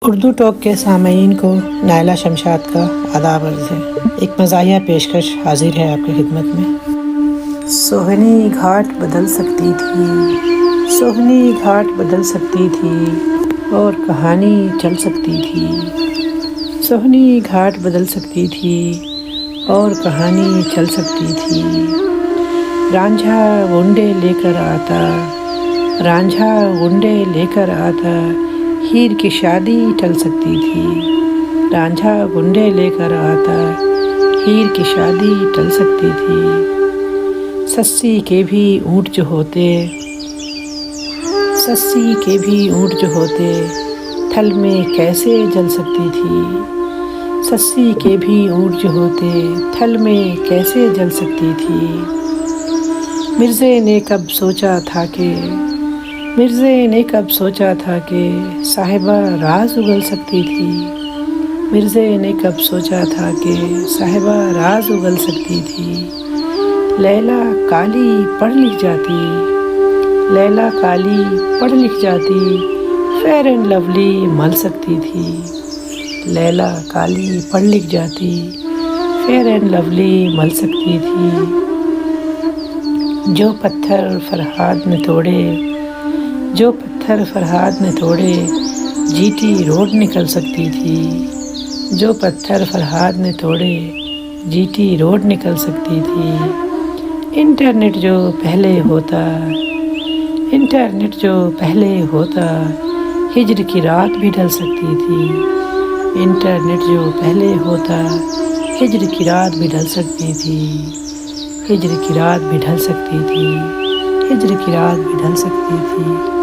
Urdu talk के सामीन को नायला शमशाद का आदाब अर्ज़ है। एक मज़ाहिया पेशकश हाजिर है आपकी खिदमत में। सोहनी घाट बदल सकती थी, सोहनी घाट बदल सकती थी और कहानी चल सकती थी। सोहनी घाट बदल सकती थी और कहानी चल सकती थी। रांझा गुंडे लेकर आता, रांझा गुंडे लेकर आता, हीर की शादी टल सकती थी। रांझा गुंडे लेकर आता, हीर की शादी टल सकती थी। सस्सी के भी ऊँट जो होते, सस्सी के भी ऊँट जो होते, थल में कैसे जल सकती थी। सस्सी के भी ऊँट जो होते, थल में कैसे जल सकती थी। मिर्ज़े ने कब सोचा था कि, मिर्ज़े ने कब सोचा था कि साहिबा राज उगल सकती थी। मिर्ज़े ने कब सोचा था कि साहिबा राज उगल सकती थी। लैला काली पढ़ लिख जाती, लैला काली पढ़ लिख जाती, फेयर एंड लवली मल सकती थी। लैला काली पढ़ लिख जाती, फेयर एंड लवली मल सकती थी। जो पत्थर फरहाद ने तोड़े, जो पत्थर फरहाद ने तोड़े, जीटी रोड निकल सकती थी। जो पत्थर फरहाद ने तोड़े, जीटी रोड निकल सकती थी। इंटरनेट जो पहले होता, इंटरनेट जो पहले होता, हिजर की रात भी ढल सकती थी। इंटरनेट जो पहले होता, हिजर की रात भी ढल सकती थी। हिजर की रात भी ढल सकती थी, हिजर की रात भी ढल सकती थी।